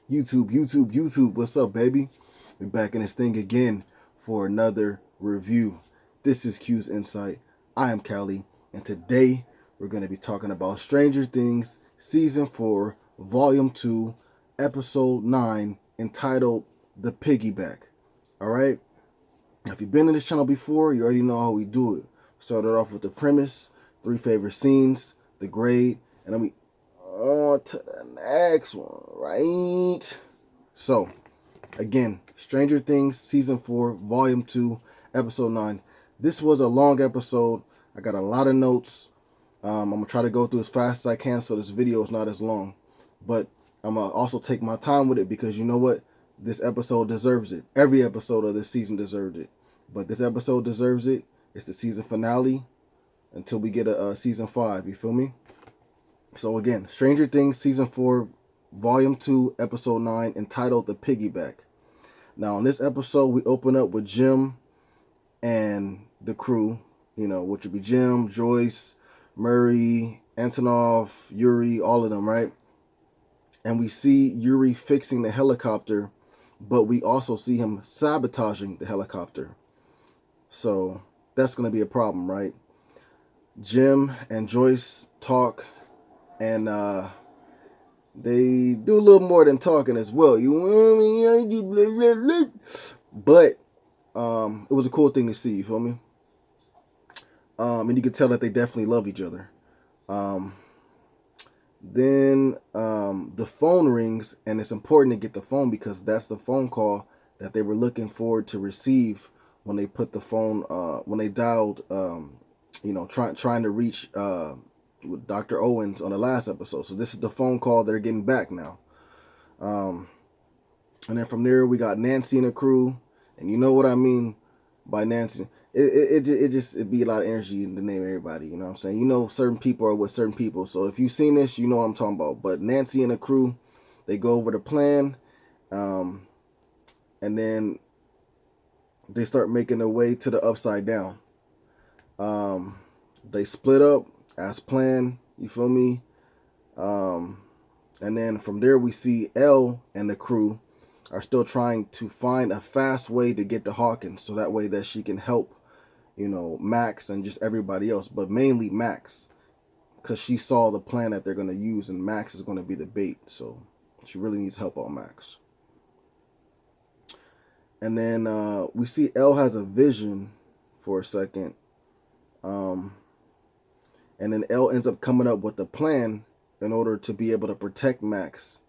YouTube. What's up, baby? We're back in this thing again for another review. This is Q's Insight. I am Callie, and today we're going to be talking about Stranger Things Season 4, Volume 2, Episode 9, entitled The Piggyback. Alright? If you've been in this channel before, you already know how we do it. Started off with the premise, 3 favorite scenes, the grade, and then we on to the next one, right? So, again, Stranger Things Season 4, Volume 2, Episode 9. This was a long episode. I got a lot of notes. I'm going to try to go through as fast as I can so this video is not as long. But I'm going to also take my time with it because you know what? This episode deserves it. Every episode of this season deserved it. But this episode deserves it. It's the season finale until we get a Season 5. You feel me? So again, Stranger Things Season 4, Volume 2, Episode 9, entitled The Piggyback. Now, in this episode, we open up with Jim and the crew, which would be Jim, Joyce, Murray, Antonov, Yuri, all of them, right? And we see Yuri fixing the helicopter, but we also see him sabotaging the helicopter. So that's going to be a problem, right? Jim and Joyce talk, and they do a little more than talking as well. But it was a cool thing to see, you feel me? And you can tell that they definitely love each other. Then the phone rings, and it's important to get the phone because that's the phone call that they were looking forward to receive when they put the phone, when they dialed, trying to reach with Dr. Owens on the last episode. So this is the phone call they're getting back now. And then from there we got Nancy and the crew, and you know what I mean by Nancy. It'd be a lot of energy to name everybody. You know what I'm saying? You know, certain people are with certain people. So if you've seen this, you know what I'm talking about. But Nancy and the crew, they go over the plan, and then they start making their way to the Upside Down. They split up as planned. You feel me? And then from there we see Elle and the crew are still trying to find a fast way to get to Hawkins, so that way that she can help, Max and just everybody else, but mainly Max, because she saw the plan that they're going to use, and Max is going to be the bait, so she really needs help on Max. And then we see Elle has a vision for a second, and then Elle ends up coming up with a plan in order to be able to protect Max,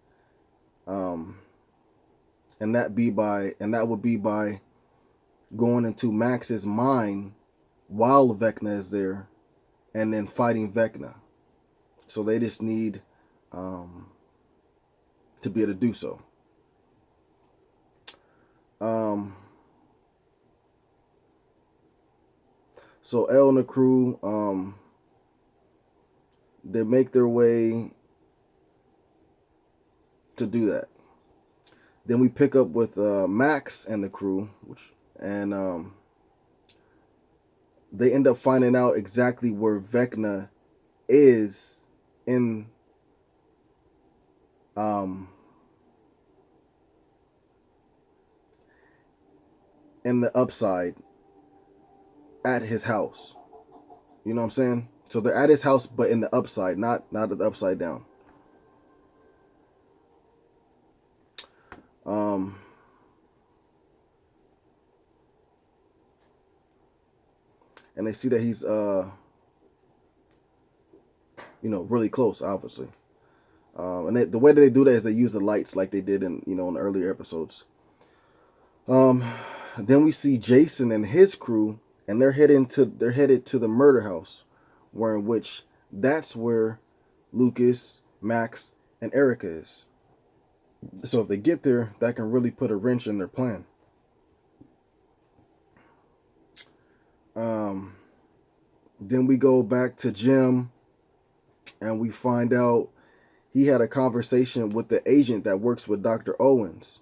and that would be by going into Max's mind while Vecna is there, and then fighting Vecna. So they just need to be able to do so. So Elle and the crew, they make their way to do that. Then we pick up with Max and the crew, and they end up finding out exactly where Vecna is in the Upside, at his house. You know what I'm saying? So they're at his house, but in the Upside, not at the Upside Down. And they see that he's really close, obviously. And the way that they do that is they use the lights like they did in in the earlier episodes. Then we see Jason and his crew, and they're headed to the murder house, that's where Lucas, Max, and Erica is. So if they get there, that can really put a wrench in their plan. Then we go back to Jim, and we find out he had a conversation with the agent that works with Dr. Owens.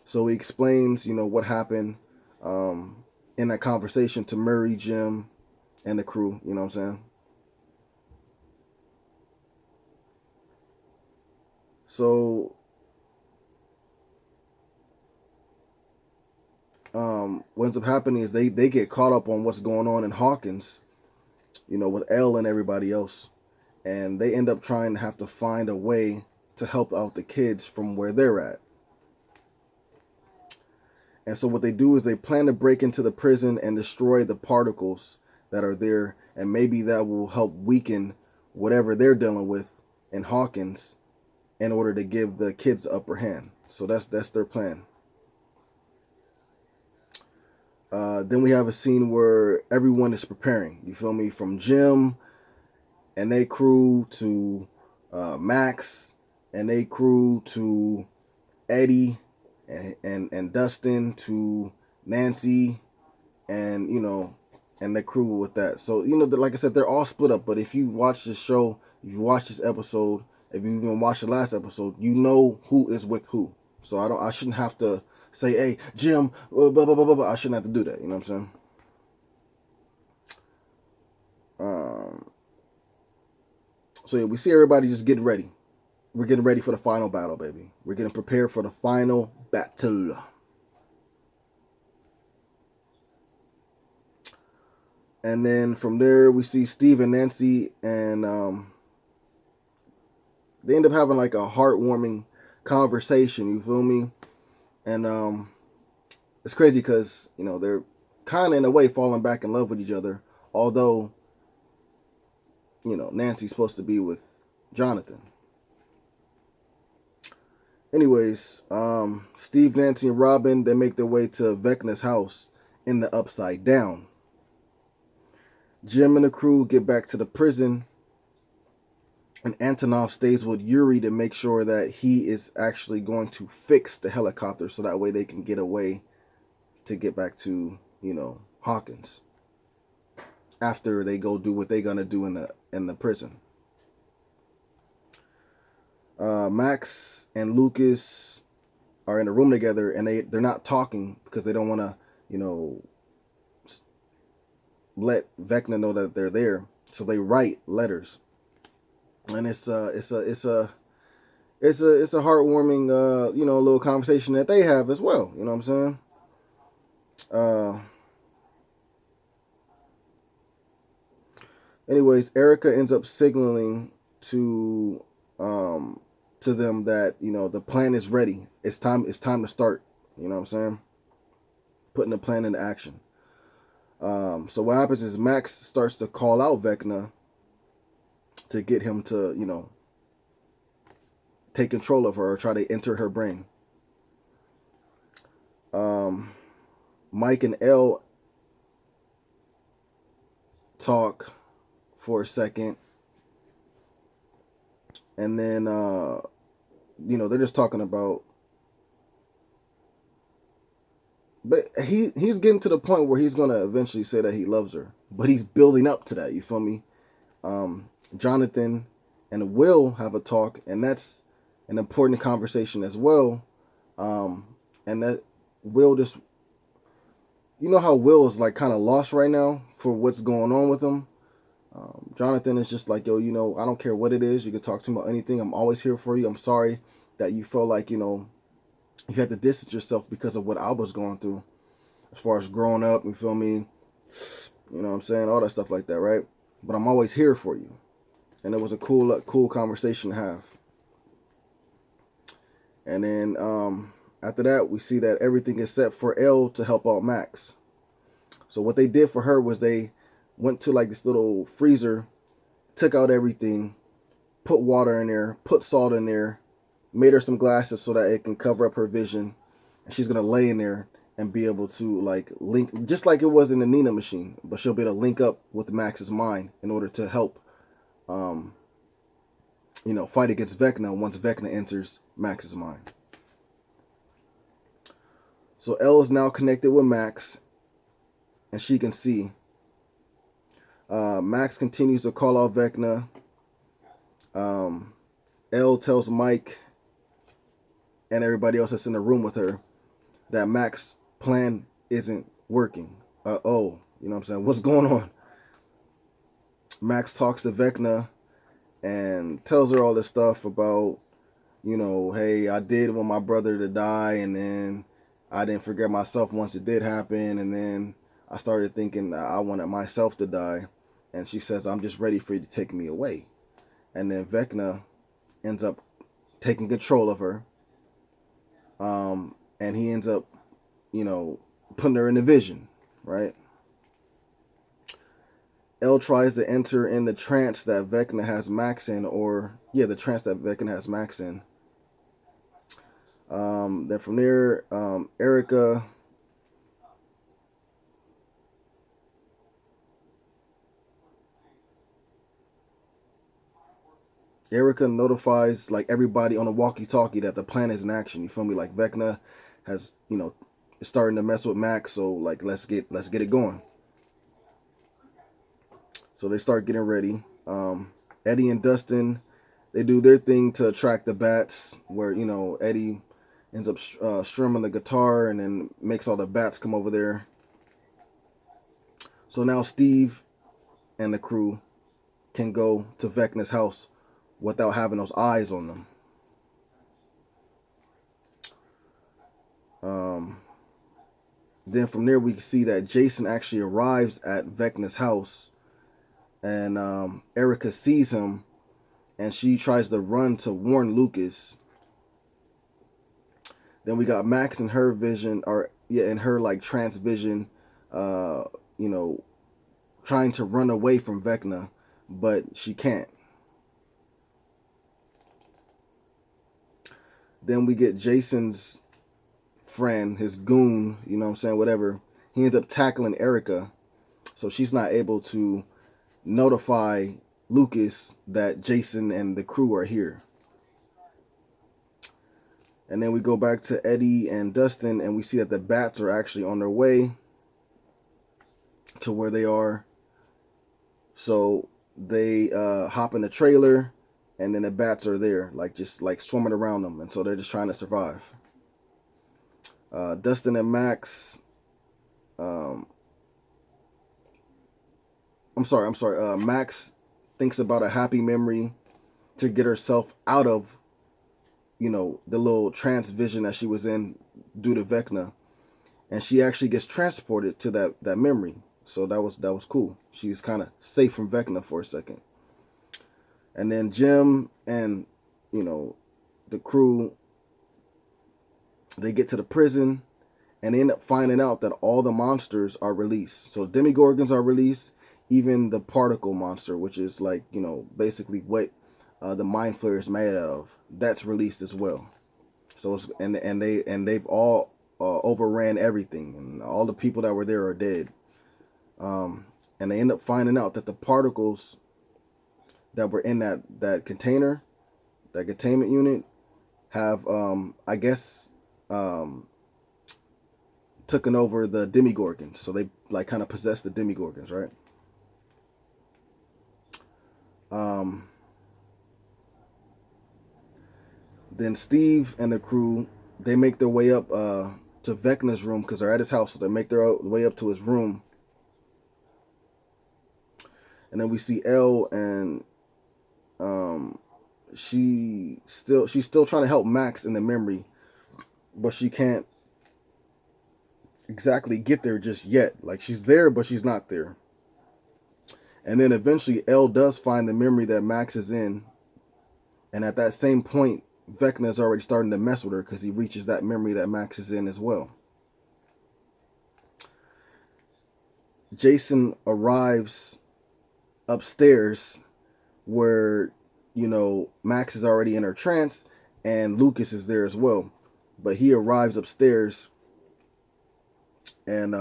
So he explains, what happened in that conversation to Murray, Jim, and the crew. You know what I'm saying? So what ends up happening is they get caught up on what's going on in Hawkins, with Elle and everybody else, and they end up trying to have to find a way to help out the kids from where they're at. And so what they do is they plan to break into the prison and destroy the particles that are there, and maybe that will help weaken whatever they're dealing with in Hawkins in order to give the kids the upper hand. So that's their plan. Then we have a scene where everyone is preparing. You feel me? From Jim and they crew to Max and they crew to Eddie and Dustin to Nancy and and the crew with that. So like I said, they're all split up. But if you watch this show, if you watch this episode, if you even watched the last episode, you know who is with who. So I shouldn't have to say, hey, Jim, blah blah blah blah blah. I shouldn't have to do that. You know what I'm saying? So yeah, we see everybody just getting ready. We're getting ready for the final battle, baby. We're getting prepared for the final battle. And then from there, we see Steve and Nancy, and they end up having like a heartwarming conversation. You feel me? And it's crazy because they're kind of in a way falling back in love with each other. Although Nancy's supposed to be with Jonathan. Anyways, Steve, Nancy, and Robin, they make their way to Vecna's house in the Upside Down. Jim and the crew get back to the prison, and Antonov stays with Yuri to make sure that he is actually going to fix the helicopter so that way they can get away to get back to, Hawkins after they go do what they're going to do in the prison. Max and Lucas are in a room together, and they're not talking because they don't want to, let Vecna know that they're there. So they write letters, and it's a heartwarming little conversation that they have as well. You know what I'm saying? Anyways, Erica ends up signaling to them that the plan is ready. It's time to start. You know what I'm saying? Putting the plan into action. So what happens is Max starts to call out Vecna to get him to take control of her or try to enter her brain. Mike and Elle talk for a second, and then they're just talking about, but he's getting to the point where he's gonna eventually say that he loves her, but he's building up to that. You feel me? Jonathan and Will have a talk, and that's an important conversation as well. And that Will just, how Will is like kind of lost right now for what's going on with him. Jonathan is just like, yo, I don't care what it is. You can talk to me about anything. I'm always here for you. I'm sorry that you felt like, you had to distance yourself because of what I was going through as far as growing up. You feel me? You know what I'm saying? All that stuff like that, right? But I'm always here for you. And it was a cool conversation to have. And then after that, we see that everything is set for Elle to help out Max. So what they did for her was they went to like this little freezer, took out everything, put water in there, put salt in there, made her some glasses so that it can cover up her vision. And she's going to lay in there and be able to like link, just like it was in the Nina machine, but she'll be able to link up with Max's mind in order to help, fight against Vecna once Vecna enters Max's mind. So Elle is now connected with Max, and she can see. Max continues to call out Vecna. Elle tells Mike and everybody else that's in the room with her that Max's plan isn't working. You know what I'm saying? What's going on? Max talks to Vecna and tells her all this stuff about, hey, I did want my brother to die, and then, I didn't forget myself once it did happen, and then I started thinking I wanted myself to die. And she says, I'm just ready for you to take me away. And then Vecna ends up taking control of her. And he ends up, putting her in the vision, right? Elle tries to enter in the trance that Vecna has Max in, the trance that Vecna has Max in. Then from there, Erica notifies like everybody on a walkie-talkie that the plan is in action. You feel me? Like Vecna has, starting to mess with Max, so like let's get it going. So they start getting ready. Eddie and Dustin, they do their thing to attract the bats, where Eddie ends up strumming the guitar and then makes all the bats come over there. So now Steve and the crew can go to Vecna's house without having those eyes on them. Then from there we can see that Jason actually arrives at Vecna's house, and Erica sees him, and she tries to run to warn Lucas. Then we got Max in her vision, in her like trance vision, trying to run away from Vecna, but she can't. Then we get Jason's friend, his goon, whatever. He ends up tackling Erica, so she's not able to notify Lucas that Jason and the crew are here. And then we go back to Eddie and Dustin, and we see that the bats are actually on their way to where they are. So they hop in the trailer, and then the bats are there, just swarming around them, and so they're just trying to survive. Dustin and Max. Max thinks about a happy memory to get herself out of, the little trance vision that she was in due to Vecna, and she actually gets transported to that memory. So that was cool. She's kind of safe from Vecna for a second. And then Jim and the crew, they get to the prison, and they end up finding out that all the monsters are released. So Demogorgons are released, even the particle monster, which is basically what the Mind Flayer is made out of. That's released as well. So it's, they've all overran everything, and all the people that were there are dead. And they end up finding out that the particles that were in that container, that containment unit, have taken over the Demogorgons. So they kind of possess the Demogorgons, right? Then Steve and the crew, they make their way up to Vecna's room because they're at his house. So they make their way up to his room. And then we see Elle, and she's still trying to help Max in the memory, but she can't exactly get there just yet. Like, she's there, but she's not there. And then eventually Elle does find the memory that Max is in, and at that same point, Vecna is already starting to mess with her because he reaches that memory that Max is in as well. Jason arrives upstairs where, Max is already in her trance, and Lucas is there as well. But he arrives upstairs, and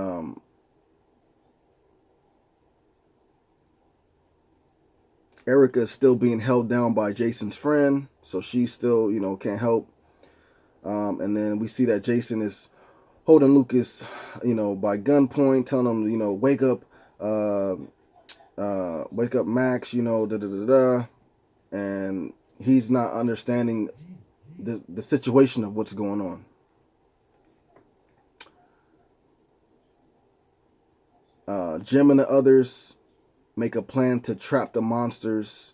Erica is still being held down by Jason's friend, so she still, can't help. And then we see that Jason is holding Lucas, by gunpoint, telling him, wake up, Max, and he's not understanding the situation of what's going on. Jim and the others make a plan to trap the monsters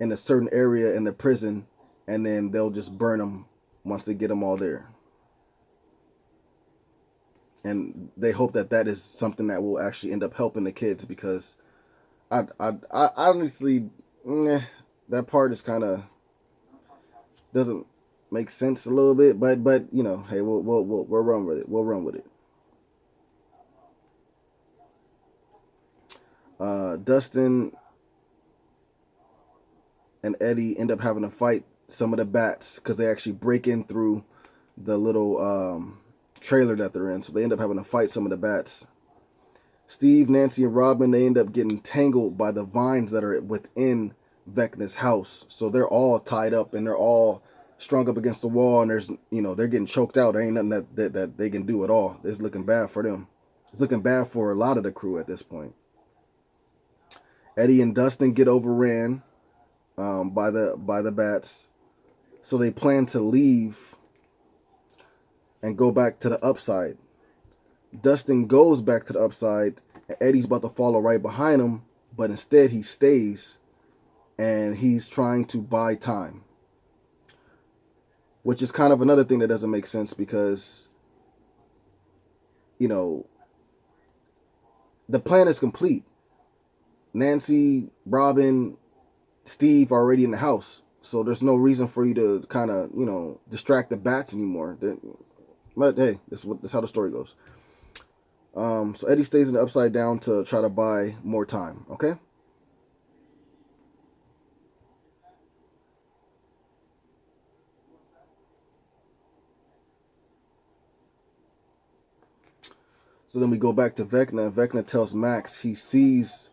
in a certain area in the prison, and then they'll just burn them once they get them all there. and they hope that that is something that will actually end up helping the kids, because I honestly, that part is kind of doesn't make sense a little bit, but you know, hey, we'll run with it. We'll run with it. Dustin and Eddie end up having to fight some of the bats because they actually break in through the little trailer that they're in, so they end up having to fight some of the bats. Steve, Nancy, and Robin, they end up getting tangled by the vines that are within Vecna's house. So they're all tied up and they're all strung up against the wall, and there's, you know, they're getting choked out. There ain't nothing that they can do at all. It's looking bad for them. It's looking bad for a lot of the crew at this point. Eddie and Dustin get overran by the bats, so they plan to leave and go back to the upside. Dustin goes back to the upside, and Eddie's about to follow right behind him, but instead he stays, and he's trying to buy time, which is kind of another thing that doesn't make sense because, you know, the plan is complete. Nancy, Robin, Steve are already in the house, so there's no reason for you to kind of, you know, distract the bats anymore. But hey, that's how the story goes. So Eddie stays in the upside down to try to buy more time. Okay. So then we go back to Vecna. Vecna tells Max he sees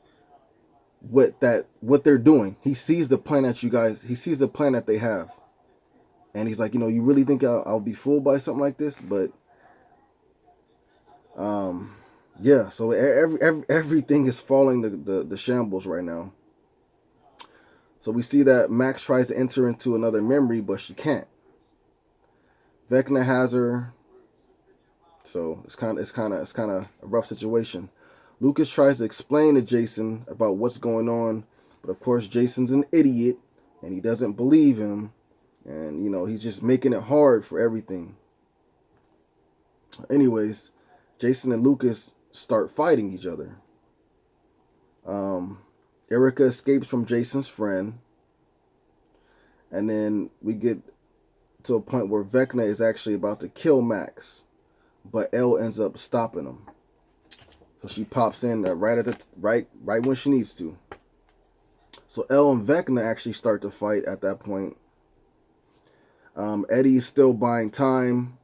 what they're doing. He sees the plan that you guys. He sees the plan that they have, and he's like, you know, you really think I'll be fooled by something like this? But yeah. So everything is falling the shambles right now. So we see that Max tries to enter into another memory, but she can't. Vecna has her. So it's kind of a rough situation. Lucas tries to explain to Jason about what's going on, but of course Jason's an idiot and he doesn't believe him, and you know, he's just making it hard for everything. Anyways, Jason and Lucas start fighting each other. Erica escapes from Jason's friend, and then we get to a point where Vecna is actually about to kill Max, but Elle ends up stopping him. So she pops in right at the right when she needs to. So Elle and Vecna actually start to fight at that point. Eddie is still buying time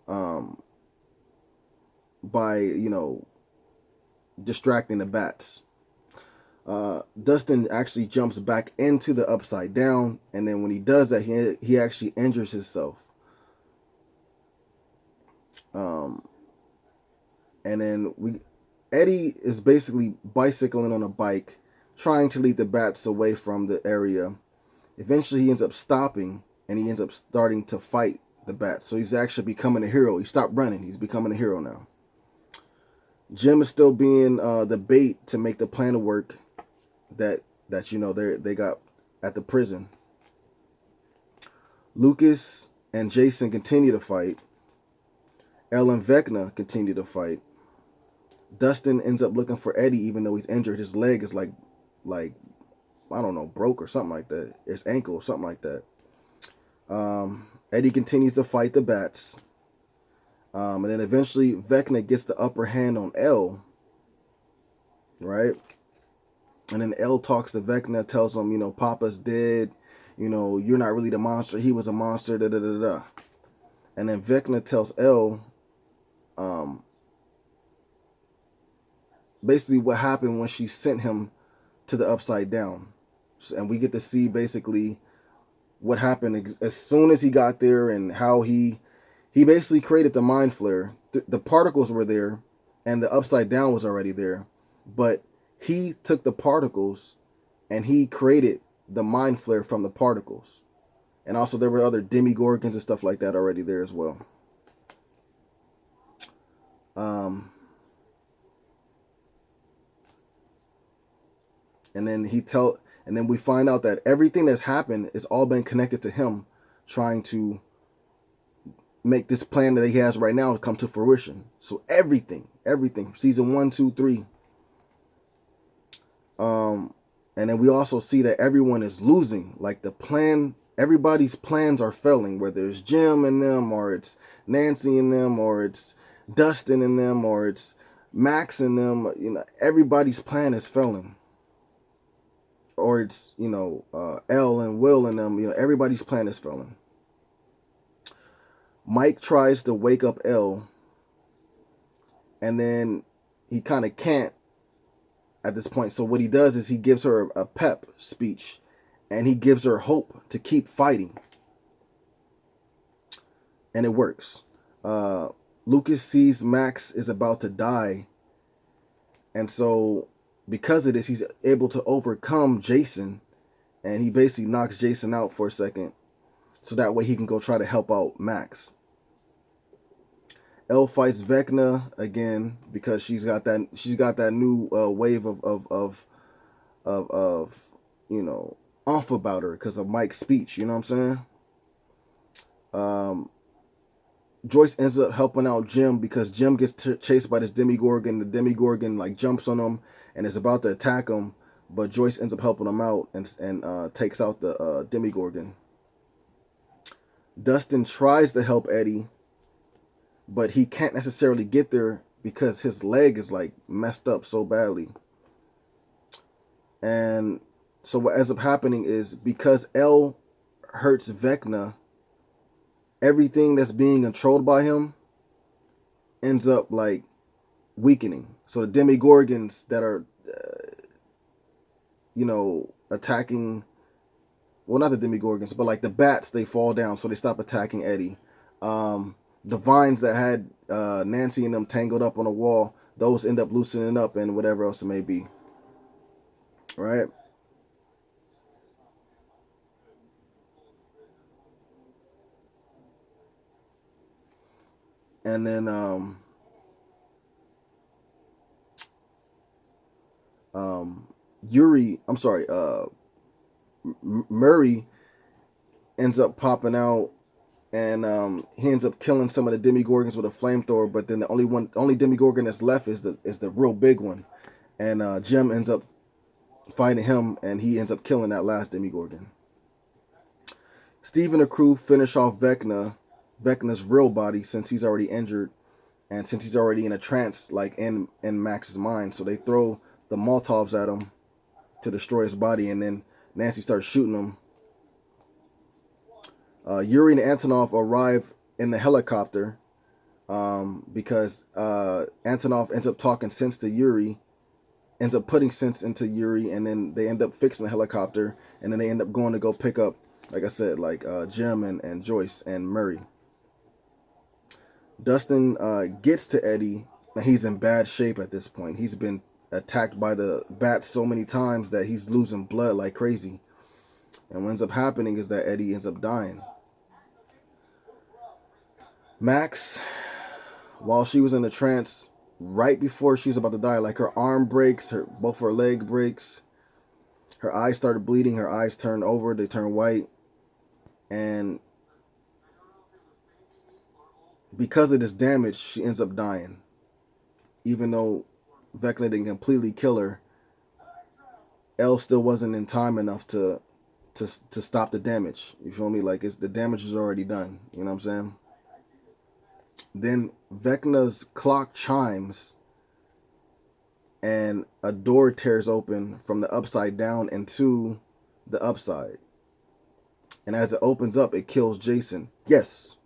by, you know, distracting the bats. Dustin actually jumps back into the upside down, and then when he does that, he actually injures himself. And then Eddie is basically bicycling on a bike, trying to lead the bats away from the area. Eventually, he ends up stopping, and he ends up starting to fight the bats. So he's actually becoming a hero. He stopped running. He's becoming a hero now. Jim is still being the bait to make the plan work that you know they got at the prison. Lucas and Jason continue to fight. Elle and Vecna continue to fight. Dustin ends up looking for Eddie, even though he's injured. His leg is like I don't know, broke or something like that. His ankle or something like that. Eddie continues to fight the bats. And then eventually Vecna gets the upper hand on Elle. Right? And then Elle talks to Vecna, tells him, you know, Papa's dead. You know, you're not really the monster. He was a monster. Da da da da. And then Vecna tells Elle, basically what happened when she sent him to the upside down. And we get to see basically what happened as soon as he got there, and how he basically created the mind flare. The particles were there, and the upside down was already there, but he took the particles and he created the mind flare from the particles. And also there were other demigorgons and stuff like that already there as well. And then we find out that everything that's happened has all been connected to him trying to make this plan that he has right now come to fruition. So everything from season 1, 2, 3. And then we also see that everyone is losing. Like the plan, everybody's plans are failing, whether it's Jim and them, or it's Nancy and them, or it's Dustin and them, or it's Max and them. You know, everybody's plan is failing. Or it's, you know, Elle and Will and them. You know, everybody's plan is failing. Mike tries to wake up Elle, and then he kind of can't at this point. So what he does is he gives her a pep speech, and he gives her hope to keep fighting. And it works. Lucas sees Max is about to die, and so because of this, he's able to overcome Jason, and he basically knocks Jason out for a second, so that way he can go try to help out Max. Elle fights Vecna again because she's got that new wave of you know, off about her because of Mike's speech. You know what I'm saying? Joyce ends up helping out Jim because Jim gets chased by this Demigorgon. The Demigorgon like jumps on him and is about to attack him, but Joyce ends up helping him out and takes out the Demigorgon. Dustin tries to help Eddie, but he can't necessarily get there because his leg is like messed up so badly. And so what ends up happening is because Elle hurts Vecna, everything that's being controlled by him ends up like weakening. So the Demigorgons that are, you know, attacking, well, not the Demigorgons, but like the bats, they fall down, so they stop attacking Eddie. The vines that had Nancy and them tangled up on a wall, those end up loosening up and whatever else it may be. Right? And then Murray ends up popping out, and he ends up killing some of the Demigorgons with a flamethrower. But then the only Demigorgon that's left is the real big one, and Jim ends up fighting him, and he ends up killing that last Demigorgon. Steve and the crew finish off Vecna's real body since he's already injured, and since he's already in a trance, like in Max's mind. So they throw the Molotovs at him to destroy his body, and then Nancy starts shooting him. Yuri and Antonov arrive in the helicopter because Antonov ends up talking sense to Yuri, ends up putting sense into Yuri, and then they end up fixing the helicopter, and then they end up going to go pick up, like I said, like Jim and Joyce and Murray. Dustin gets to Eddie, and he's in bad shape at this point. He's been attacked by the bats so many times that he's losing blood like crazy. And what ends up happening is that Eddie ends up dying. Max, while she was in a trance, right before she was about to die, like her arm breaks, both her leg breaks, her eyes started bleeding, her eyes turned over, they turned white, and because of this damage, she ends up dying. Even though Vecna didn't completely kill her, Elle still wasn't in time enough to stop the damage. You feel me? Like the damage is already done. You know what I'm saying? Then Vecna's clock chimes, and a door tears open from the upside down into the upside. And as it opens up, it kills Jason. Yes.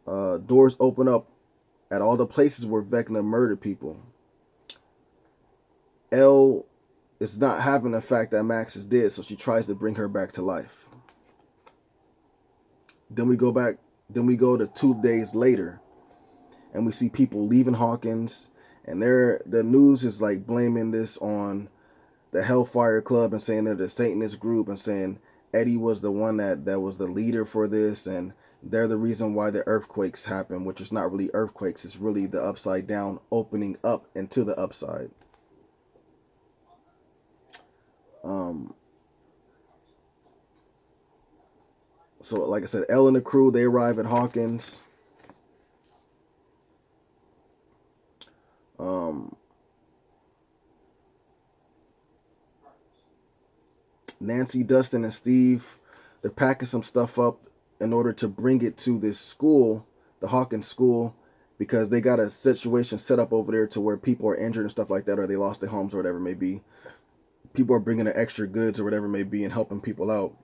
Doors open up at all the places where Vecna murdered people. Elle is not having the fact that Max is dead, so she tries to bring her back to life. Then we go to 2 days later, and we see people leaving Hawkins, and the news is like blaming this on the Hellfire Club and saying they're the Satanist group and saying Eddie was the one that was the leader for this, and they're the reason why the earthquakes happen, which is not really earthquakes, it's really the upside down opening up into the upside. So like I said, Elle and the crew, they arrive at Hawkins. Nancy, Dustin, and Steve, they're packing some stuff up in order to bring it to this school, the Hawkins school, because they got a situation set up over there to where people are injured and stuff like that, or they lost their homes or whatever it may be. People are bringing the extra goods or whatever it may be and helping people out.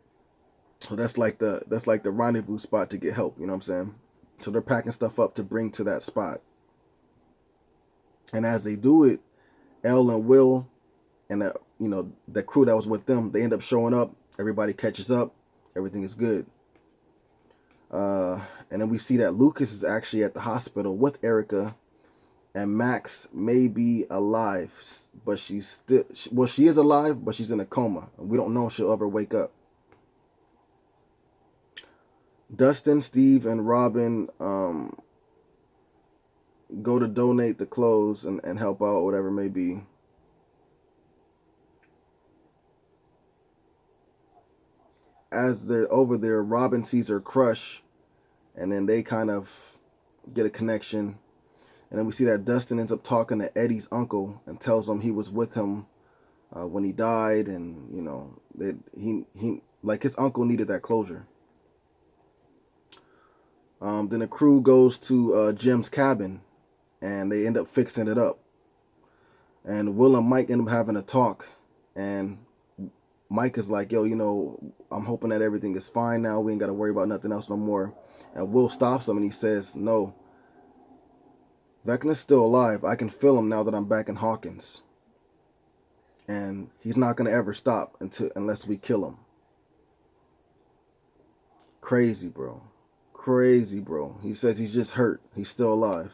So that's like the rendezvous spot to get help. You know what I'm saying? So they're packing stuff up to bring to that spot. And as they do it, Elle and Will and the crew that was with them, they end up showing up. Everybody catches up. Everything is good. And then we see that Lucas is actually at the hospital with Erica, and Max may be alive, but she's still, she is alive, but she's in a coma. We don't know if she'll ever wake up. Dustin, Steve, and Robin go to donate the clothes and help out, whatever it may be. As they're over there, Robin sees her crush, and then they kind of get a connection. And then we see that Dustin ends up talking to Eddie's uncle and tells him he was with him when he died, and that he like his uncle needed that closure. Then the crew goes to Jim's cabin, and they end up fixing it up. And Will and Mike end up having a talk, and Mike is like, yo, I'm hoping that everything is fine now. We ain't got to worry about nothing else no more. And Will stops him and he says, no, Vecna's still alive. I can feel him now that I'm back in Hawkins. And he's not going to ever stop unless we kill him. Crazy, bro. Crazy, bro. He says he's just hurt. He's still alive.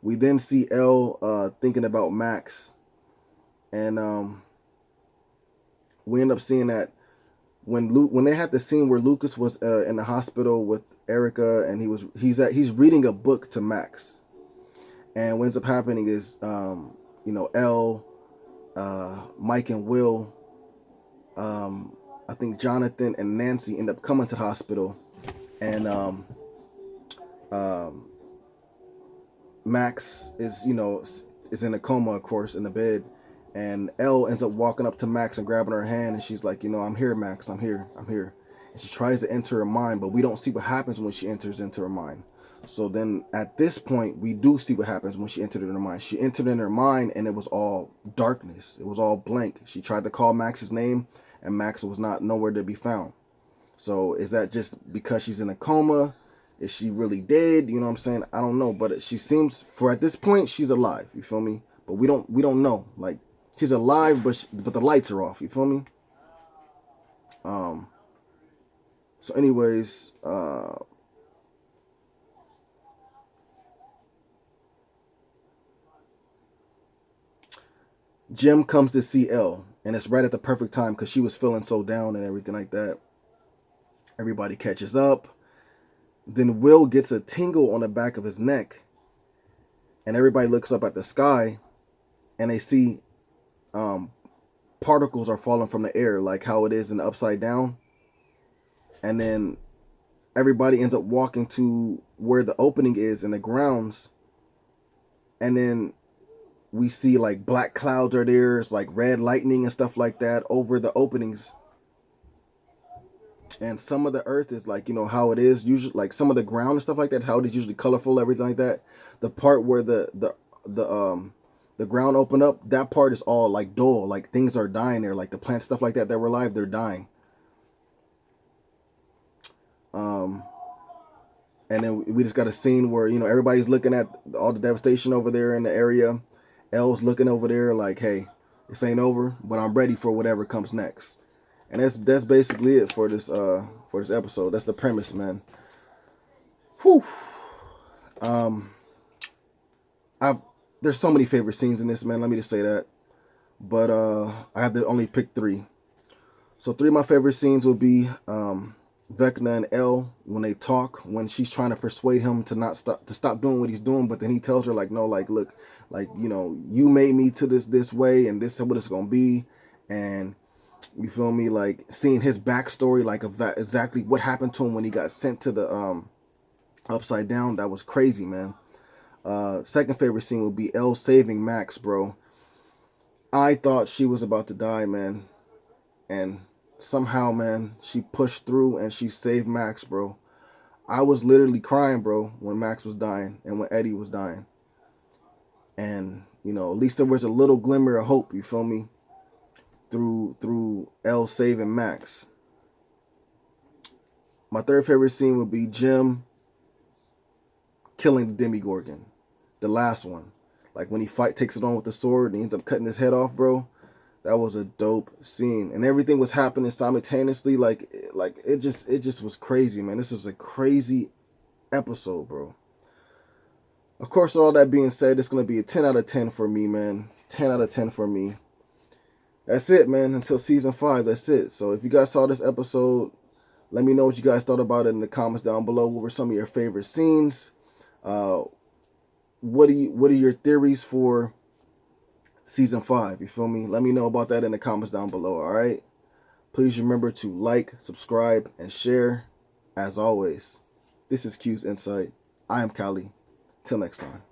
We then see Elle thinking about Max. And we end up seeing that when they had the scene where Lucas was in the hospital with Erica, and he's reading a book to Max, and what ends up happening is Elle, Mike and Will, I think Jonathan and Nancy end up coming to the hospital, and Max is in a coma, of course, in the bed. And Elle ends up walking up to Max and grabbing her hand, and she's like, I'm here, Max, I'm here. And she tries to enter her mind, but we don't see what happens when she enters into her mind. So then at this point, we do see what happens when she entered in her mind. She entered in her mind, and it was all darkness. It was all blank. She tried to call Max's name, and Max was not nowhere to be found. So is that just because she's in a coma? Is she really dead? You know what I'm saying? I don't know, but she seems, for at this point, she's alive. You feel me? But we don't know. Like, she's alive, but the lights are off. You feel me? So anyways, Jim comes to see Elle, and it's right at the perfect time because she was feeling so down and everything like that. Everybody catches up. Then Will gets a tingle on the back of his neck, and everybody looks up at the sky, and they see particles are falling from the air, like how it is in the Upside Down. And then everybody ends up walking to where the opening is in the grounds, and then we see like black clouds are there. It's like red lightning and stuff like that over the openings. And some of the earth is like, how it is usually, like some of the ground and stuff like that, how it is usually colorful, everything like that. The part where the ground opened up, that part is all like dull, like things are dying there, like the plants, stuff like that were alive, they're dying. And then we just got a scene where, everybody's looking at all the devastation over there in the area. Elle's looking over there like, hey, this ain't over, but I'm ready for whatever comes next. And that's basically it for this episode. That's the premise, man. Whew. There's so many favorite scenes in this, man. Let me just say that. But I have to only pick 3. So 3 of my favorite scenes will be Vecna and Elle when they talk, when she's trying to persuade him to stop doing what he's doing, but then he tells her like, no, like, look, like, you made me to this way, and this is what it's gonna be, and You feel me? Like seeing his backstory, like exactly what happened to him when he got sent to the upside down. That was crazy, man. Second favorite scene would be Elle saving Max, bro. I thought she was about to die, man, and somehow, man, she pushed through and she saved Max, bro. I was literally crying, bro, when Max was dying and when Eddie was dying. And at least there was a little glimmer of hope. You feel me? Through Elle saving Max. My third favorite scene would be Jim killing the Demogorgon, the last one. Like when he takes it on with the sword and he ends up cutting his head off, bro. That was a dope scene, and everything was happening simultaneously. Like it just was crazy, man. This was a crazy episode, bro. Of course, all that being said, it's gonna be a 10 out of 10 for me, man. 10 out of 10 for me. That's it, man. Until season 5, that's it. So if you guys saw this episode, let me know what you guys thought about it in the comments down below. What were some of your favorite scenes? What are your theories for season 5? You feel me? Let me know about that in the comments down below. All right. Please remember to like, subscribe, and share. As always, this is Q's Insight. I am Cali. Till next time.